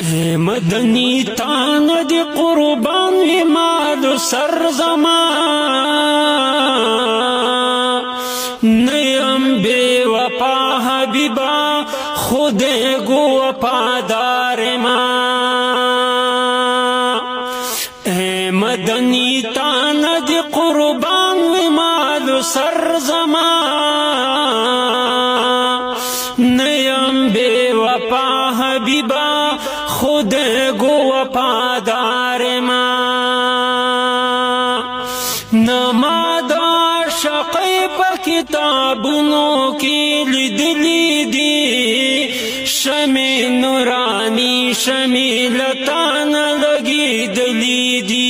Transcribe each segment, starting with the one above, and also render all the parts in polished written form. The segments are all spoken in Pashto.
مدنی تان دی قربان وی مال سر زمان نیم بے وفا حبیبا خود گو وفادار مدنی تان دی قربان وی مال سر زمان نیم بے وفا حبیبا خود گو وفادار نما دا شقی پا کتابونو کی لدلی دی شمی نورانی شمی لتان لگی دلی دی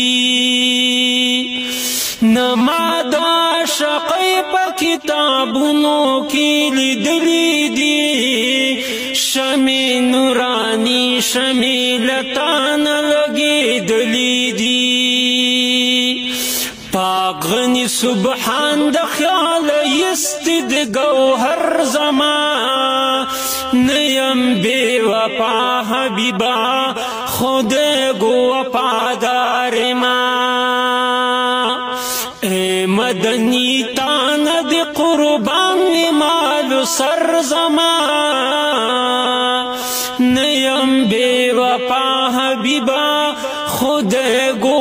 نما دا شقی پا کتابونو کی لدلی دی شمی نورانی شمی لتان لگی دلی دی پاک غنی سبحان د خیال یست د گوهر زمان نیم بے وفا حبیبا خود گو وفادار مدنی تان د قربان مال سر زمان نیم بے وفا حبیبا خود گو